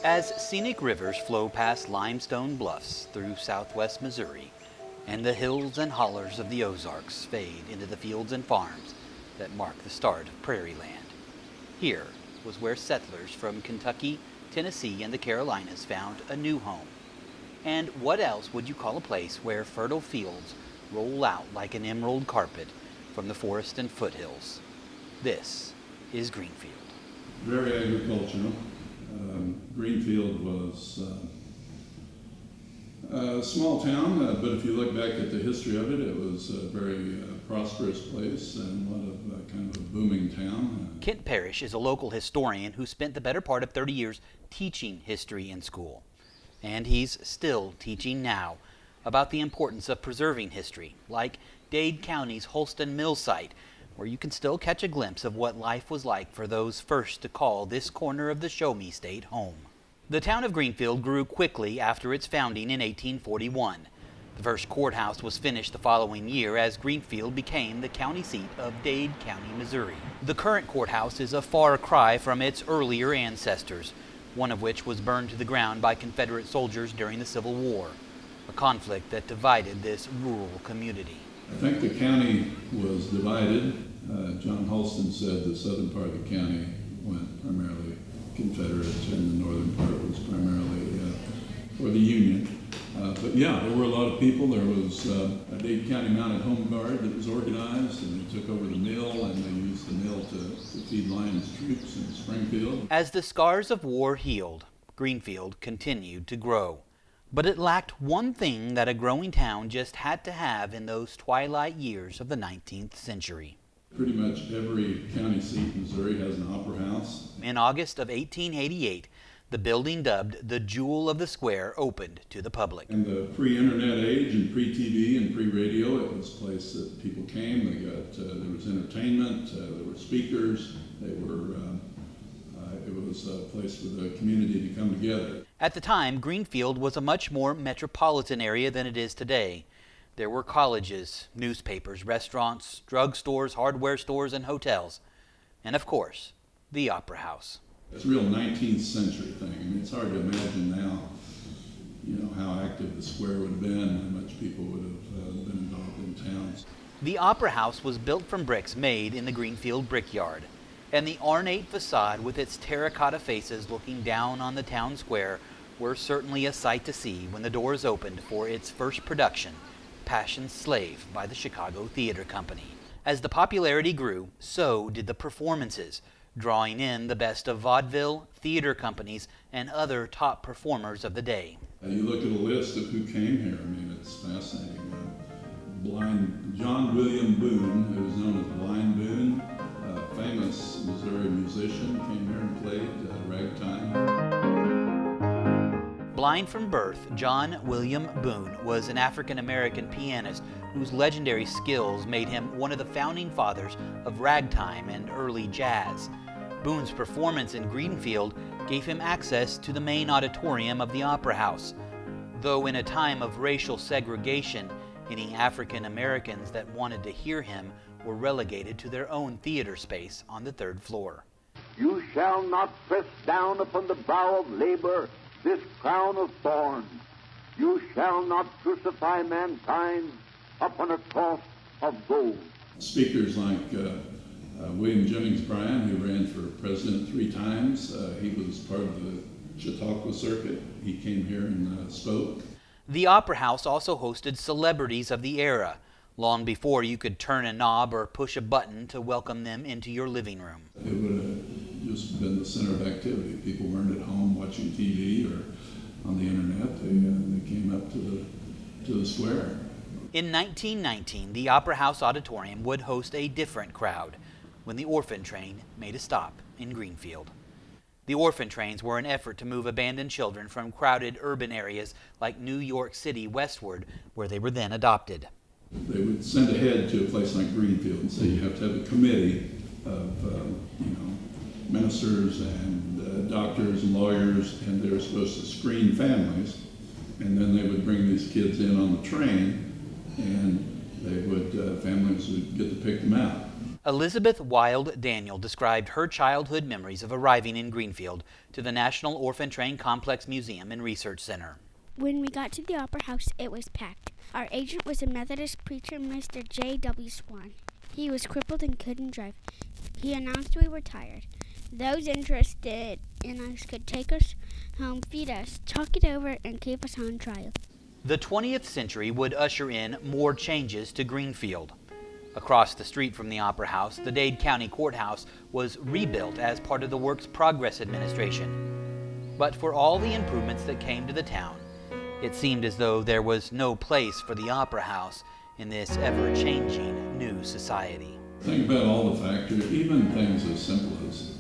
As scenic rivers flow past limestone bluffs through southwest Missouri, and the hills and hollers of the Ozarks fade into the fields and farms that mark the start of prairie land, here was where settlers from Kentucky, Tennessee, and the Carolinas found a new home. And what else would you call a place where fertile fields roll out like an emerald carpet from the forest and foothills? This is Greenfield. Very agricultural. Greenfield was a small town, but if you look back at the history of it, it was a very prosperous place and a lot of kind of a booming town. Kent Parrish is a local historian who spent the better part of 30 years teaching history in school. And he's still teaching now about the importance of preserving history, like Dade County's Holston Mill site, where you can still catch a glimpse of what life was like for those first to call this corner of the Show Me State home. The town of Greenfield grew quickly after its founding in 1841. The first courthouse was finished the following year as Greenfield became the county seat of Dade County, Missouri. The current courthouse is a far cry from its earlier ancestors, one of which was burned to the ground by Confederate soldiers during the Civil War, a conflict that divided this rural community. I think the county was divided. John Holston said the southern part of the county went primarily Confederate and the northern part was primarily for the Union. But yeah, there were a lot of people. There was a Dade County Mounted Home Guard that was organized, and they took over the mill, and they used the mill to feed Lyon's troops in Springfield. As the scars of war healed, Greenfield continued to grow. But it lacked one thing that a growing town just had to have in those twilight years of the 19th century. Pretty much every county seat in Missouri has an opera house. In August of 1888, the building dubbed the Jewel of the Square opened to the public. In the pre-internet age and pre-TV and pre-radio, it was a place that people came. There was entertainment, there were speakers, it was a place for the community to come together. At the time, Greenfield was a much more metropolitan area than it is today. There were colleges, newspapers, restaurants, drugstores, hardware stores, and hotels. And of course, the Opera House. It's a real 19th century thing. I mean, it's hard to imagine now, how active the square would have been, how much people would have been involved in towns. The Opera House was built from bricks made in the Greenfield brickyard. And the ornate facade with its terracotta faces looking down on the town square were certainly a sight to see when the doors opened for its first production, Passion's Slave, by the Chicago Theater Company. As the popularity grew, so did the performances, drawing in the best of vaudeville, theater companies, and other top performers of the day. You look at a list of who came here, I mean, it's fascinating. John William Boone, who was known as Blind Boone, a famous Missouri musician, came here and played ragtime. Blind from birth, John William Boone was an African-American pianist whose legendary skills made him one of the founding fathers of ragtime and early jazz. Boone's performance in Greenfield gave him access to the main auditorium of the Opera House, though in a time of racial segregation, any African Americans that wanted to hear him were relegated to their own theater space on the third floor. You shall not press down upon the brow of labor this crown of thorns. You shall not crucify mankind upon a cross of gold. Speakers like William Jennings Bryan, who ran for president 3 times, he was part of the Chautauqua circuit. He came here and spoke. The Opera House also hosted celebrities of the era, long before you could turn a knob or push a button to welcome them into your living room. It would have just been the center of activity. People weren't at home watching TV or on the internet. They came up to the square. In 1919, the Opera House Auditorium would host a different crowd when the orphan train made a stop in Greenfield. The orphan trains were an effort to move abandoned children from crowded urban areas like New York City westward, where they were then adopted. They would send ahead to a place like Greenfield and say you have to have a committee of ministers and doctors and lawyers, and they were supposed to screen families, and then they would bring these kids in on the train, and families would get to pick them out. Elizabeth Wild Daniel described her childhood memories of arriving in Greenfield to the National Orphan Train Complex Museum and Research Center. When we got to the Opera House, it was packed. Our agent was a Methodist preacher, Mr. J.W. Swan. He was crippled and couldn't drive. He announced we were tired. Those interested in us could take us home, feed us, talk it over, and keep us on trial. The 20th century would usher in more changes to Greenfield. Across the street from the Opera House, the Dade County Courthouse was rebuilt as part of the Works Progress Administration. But for all the improvements that came to the town, it seemed as though there was no place for the Opera House in this ever-changing new society. Think about all the factors, even things as simple as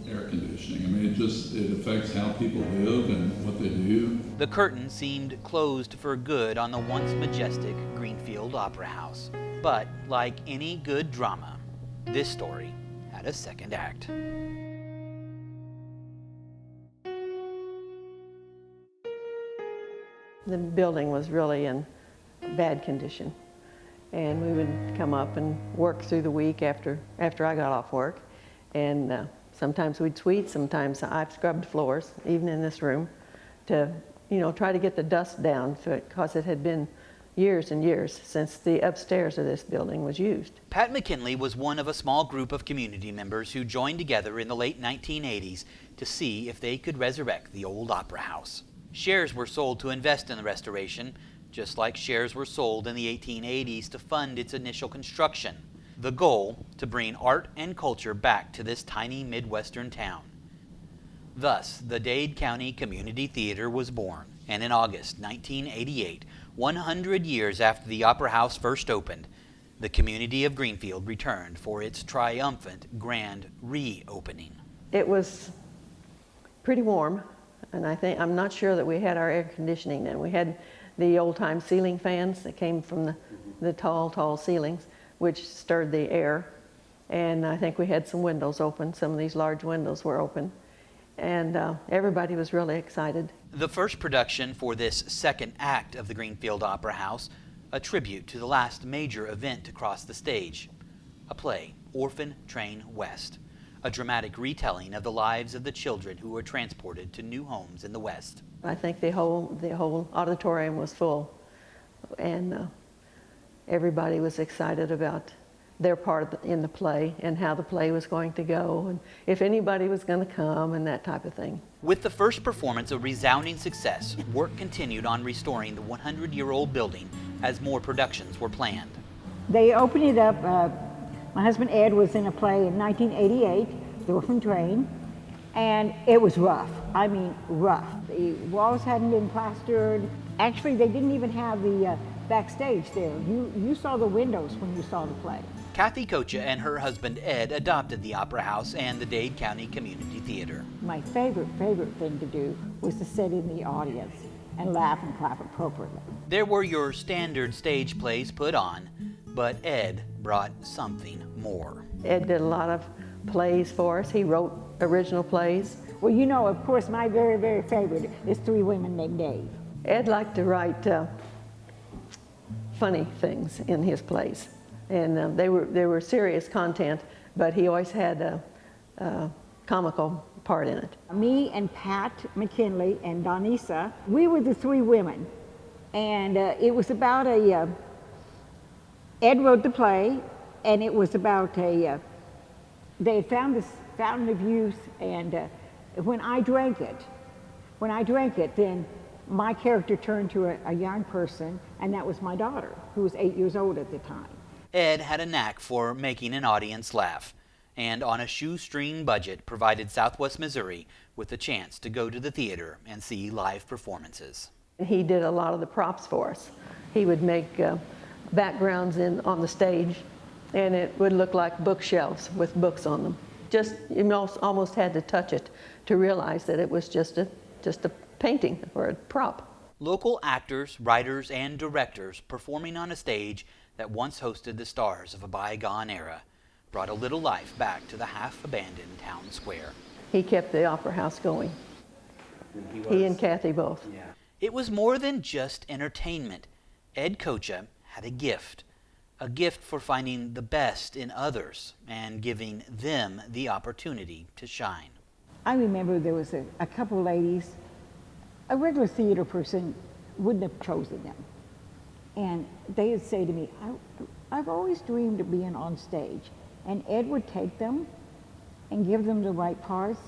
air conditioning. I mean, it affects how people live and what they do. The curtain seemed closed for good on the once majestic Greenfield Opera House. But like any good drama, this story had a second act. The building was really in bad condition, and we would come up and work through the week after I got off work, and sometimes we'd sweep, sometimes I've scrubbed floors, even in this room, to try to get the dust down, because it had been years and years since the upstairs of this building was used. Pat McKinley was one of a small group of community members who joined together in the late 1980s to see if they could resurrect the old Opera House. Shares were sold to invest in the restoration, just like shares were sold in the 1880s to fund its initial construction. The goal, to bring art and culture back to this tiny Midwestern town. Thus, the Dade County Community Theater was born, and in August 1988, 100 years after the Opera House first opened, the community of Greenfield returned for its triumphant grand reopening. It was pretty warm, and I'm not sure that we had our air conditioning then. We had the old-time ceiling fans that came from the tall ceilings, which stirred the air, and I think we had some windows open. Some of these large windows were open, and everybody was really excited. The first production for this second act of the Greenfield Opera House, a tribute to the last major event to cross the stage, a play, Orphan Train West, a dramatic retelling of the lives of the children who were transported to new homes in the West. I think the whole auditorium was full, and everybody was excited about their part in the play and how the play was going to go and if anybody was going to come and that type of thing. With the first performance a resounding success, work continued on restoring the 100-year-old building as more productions were planned. They opened it up. My husband Ed was in a play in 1988, The Orphan Train, and it was rough. I mean, rough. The walls hadn't been plastered. Actually, they didn't even have the backstage there. You saw the windows when you saw the play. Kathy Kocha and her husband Ed adopted the Opera House and the Dade County Community Theater. My favorite thing to do was to sit in the audience and laugh and clap appropriately. There were your standard stage plays put on, but Ed brought something more. Ed did a lot of plays for us. He wrote original plays. Well, of course, my very favorite is Three Women Named Dave. Ed liked to write funny things in his plays. And they were serious content, but he always had a comical part in it. Me and Pat McKinley and Donisa, we were the three women. And it was about Ed wrote the play, and it was about they had found this fountain of youth, and when I drank it, then my character turned to a young person, and that was my daughter, who was 8 years old at the time. Ed had a knack for making an audience laugh, and on a shoestring budget provided Southwest Missouri with a chance to go to the theater and see live performances. He did a lot of the props for us. He would make backgrounds on the stage, and it would look like bookshelves with books on them. You almost had to touch it to realize that it was just a painting or a prop. Local actors, writers, and directors performing on a stage that once hosted the stars of a bygone era brought a little life back to the half-abandoned town square. He kept the Opera House going. He and Kathy both. Yeah. It was more than just entertainment. Ed Kocha had a gift, a gift for finding the best in others and giving them the opportunity to shine. I remember there was a couple ladies, a regular theater person wouldn't have chosen them. And they would say to me, I've always dreamed of being on stage. And Ed would take them and give them the right parts,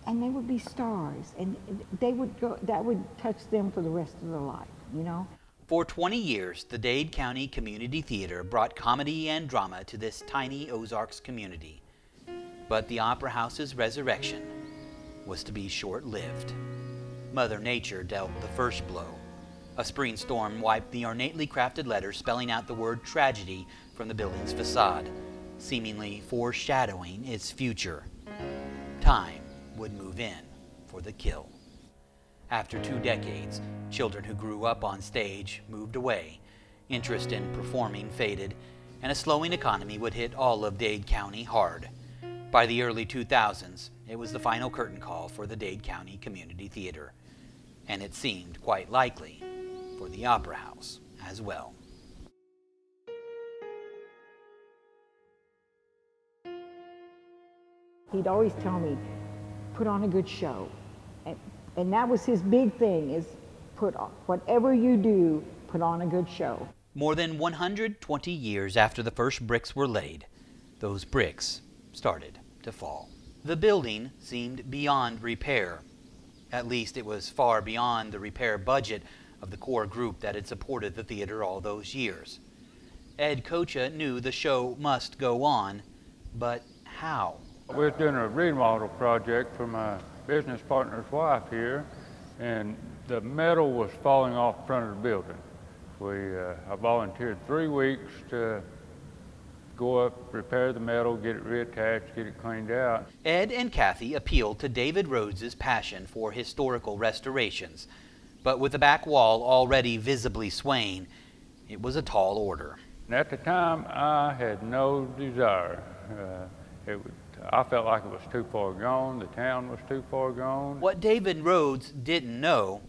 and they would be stars. And they would go, that would touch them for the rest of their life, you know? For 20 years, the Dade County Community Theater brought comedy and drama to this tiny Ozarks community. But the Opera House's resurrection was to be short-lived. Mother Nature dealt the first blow. A spring storm wiped the ornately crafted letters spelling out the word tragedy from the building's facade, seemingly foreshadowing its future. Time would move in for the kill. After 2 decades, children who grew up on stage moved away, interest in performing faded, and a slowing economy would hit all of Dade County hard. By the early 2000s, it was the final curtain call for the Dade County Community Theater, and it seemed quite likely for the Opera House as well. He'd always tell me, put on a good show. And that was his big thing, is put on, whatever you do, put on a good show. More than 120 years after the first bricks were laid, those bricks started to fall. The building seemed beyond repair. At least it was far beyond the repair budget of the core group that had supported the theater all those years. Ed Kocha knew the show must go on, but how? We was doing a remodel project for my business partner's wife here, and the metal was falling off the front of the building. I volunteered 3 weeks to go up, repair the metal, get it reattached, get it cleaned out. Ed and Kathy appealed to David Rhodes's passion for historical restorations, but with the back wall already visibly swaying, it was a tall order. And at the time, I had no desire. I felt like it was too far gone, the town was too far gone. What David Rhodes didn't know,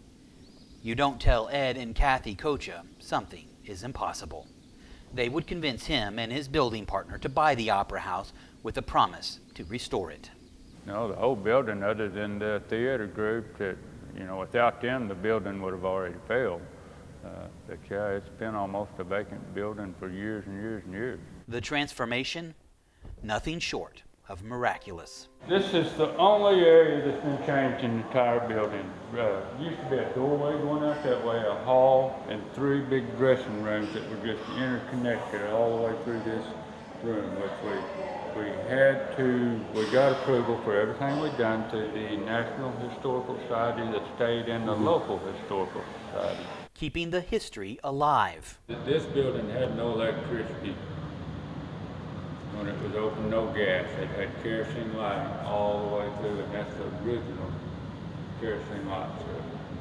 you don't tell Ed and Kathy Kocha something is impossible. They would convince him and his building partner to buy the Opera House with a promise to restore it. No, the whole building, other than the theater group, that, you know, without them, the building would have already failed. But yeah, it's been almost a vacant building for years and years and years. The transformation, nothing short of miraculous. This is the only area that's been changed in the entire building. Used to be a doorway going out that way, a hall, and 3 big dressing rooms that were just interconnected all the way through this room, which we got approval for everything we've done through the National Historical Society, the state, and the local historical society. Keeping the history alive. This building had no electricity when it was open, no gas. It had kerosene lighting all the way through, and that's the original kerosene lights.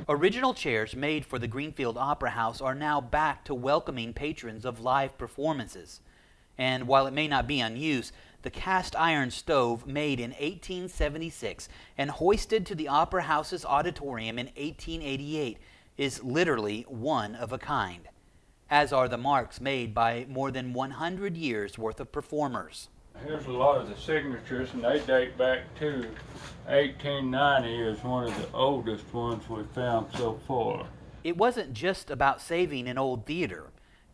Original chairs made for the Greenfield Opera House are now back to welcoming patrons of live performances. And while it may not be unused, the cast iron stove made in 1876 and hoisted to the Opera House's auditorium in 1888 is literally one of a kind, as are the marks made by more than 100 years worth of performers. Here's a lot of the signatures, and they date back to 1890 is one of the oldest ones we've found so far. It wasn't just about saving an old theater.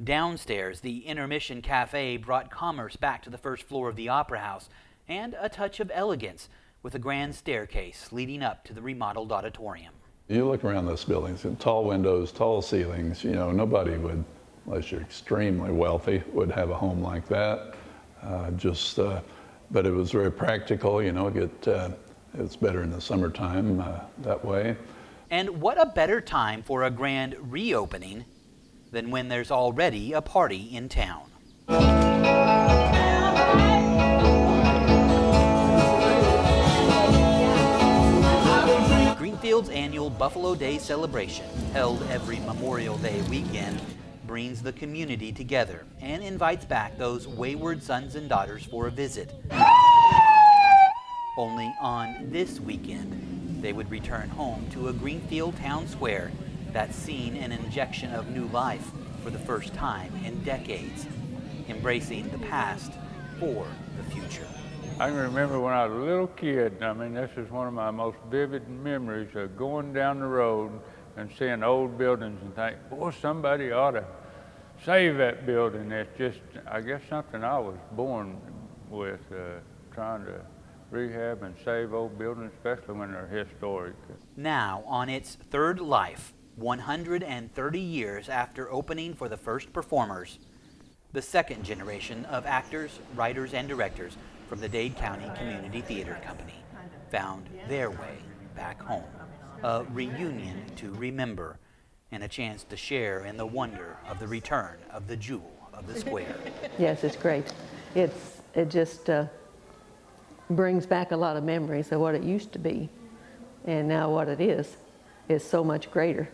Downstairs, the Intermission Cafe brought commerce back to the first floor of the Opera House, and a touch of elegance with a grand staircase leading up to the remodeled auditorium. You look around this building, it's got tall windows, tall ceilings. You know, nobody would, unless you're extremely wealthy, would have a home like that. But it was very practical. You know, it's better in the summertime that way. And what a better time for a grand reopening than when there's already a party in town. Greenfield's annual Buffalo Day celebration, held every Memorial Day weekend, brings the community together and invites back those wayward sons and daughters for a visit. Only on this weekend, they would return home to a Greenfield town square that's seen an injection of new life for the first time in decades, embracing the past for the future. I can remember when I was a little kid, I mean, this is one of my most vivid memories of going down the road and seeing old buildings and think, boy, somebody ought to save that building. It's just, I guess, something I was born with, trying to rehab and save old buildings, especially when they're historic. Now, on its third life, 130 years after opening for the first performers, the second generation of actors, writers, and directors from the Dade County Community Theater Company found their way back home. A reunion to remember and a chance to share in the wonder of the return of the jewel of the square. Yes, it's great. It just brings back a lot of memories of what it used to be, and now what it is so much greater.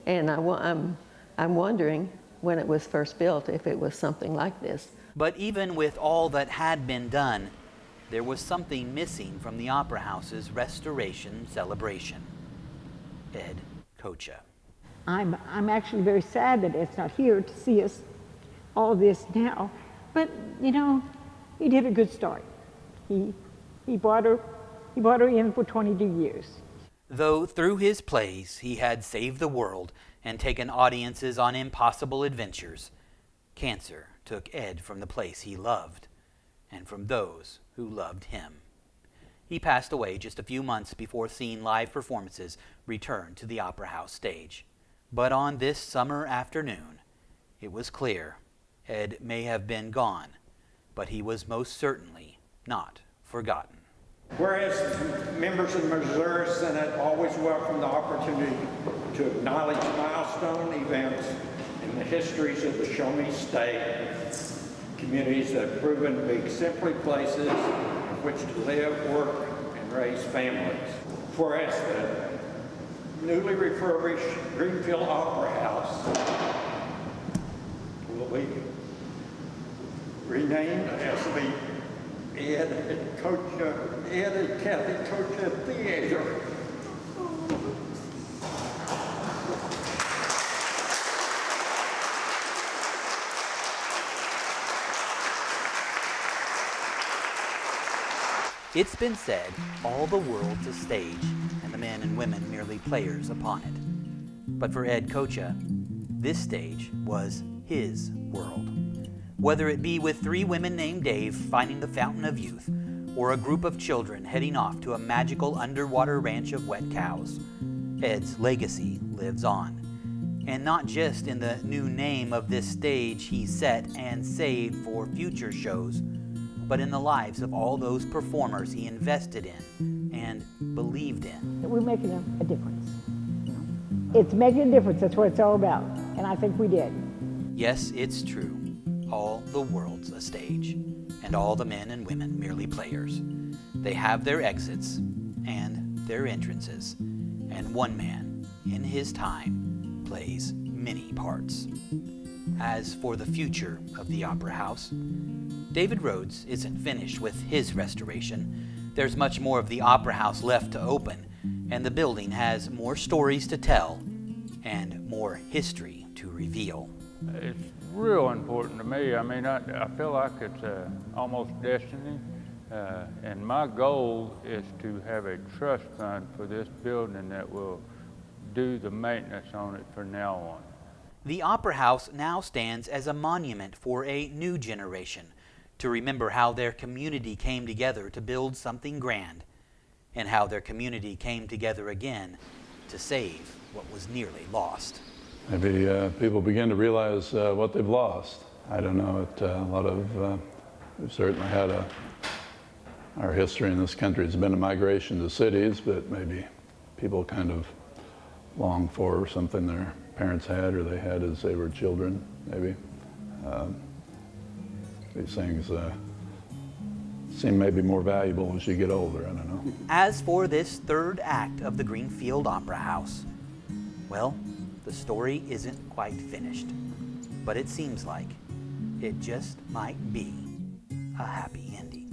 And I'm wondering when it was first built if it was something like this. But even with all that had been done, there was something missing from the Opera House's restoration celebration. Ed Kocha. I'm actually very sad that Ed's not here to see us all this now, but you know, he did a good start. He brought her in for 22 years. Though through his plays he had saved the world and taken audiences on impossible adventures, cancer took Ed from the place he loved and from those who loved him. He passed away just a few months before seeing live performances return to the Opera House stage. But on this summer afternoon, it was clear Ed may have been gone, but he was most certainly not forgotten. Whereas members of the Missouri Senate always welcome the opportunity to acknowledge milestone events in the histories of the Show Me State, communities that have proven to be simply places in which to live, work, and raise families. Whereas the newly refurbished Greenfield Opera House will be renamed as the Ed and Kathy Kocha Theater. It's been said, all the world's a stage, and the men and women merely players upon it. But for Ed Kocha, this stage was his world. Whether it be with three women named Dave finding the fountain of youth, or a group of children heading off to a magical underwater ranch of wet cows, Ed's legacy lives on. And not just in the new name of this stage he set and saved for future shows, but in the lives of all those performers he invested in and believed in. We're making a difference. It's making a difference, that's what it's all about, and I think we did. Yes, it's true. All the world's a stage, and all the men and women merely players. They have their exits and their entrances, and one man, in his time, plays many parts. As for the future of the Opera House, David Rhodes isn't finished with his restoration. There's much more of the Opera House left to open, and the building has more stories to tell and more history to reveal. It's real important to me. I mean, I feel like it's almost destiny, and my goal is to have a trust fund for this building that will do the maintenance on it from now on. The Opera House now stands as a monument for a new generation to remember how their community came together to build something grand, and how their community came together again to save what was nearly lost. Maybe people begin to realize what they've lost. I don't know, we've certainly had our history in this country has been a migration to cities, but maybe people kind of long for something their parents had or they had as they were children, maybe. These things seem maybe more valuable as you get older, I don't know. As for this third act of the Greenfield Opera House, well, the story isn't quite finished, but it seems like it just might be a happy ending.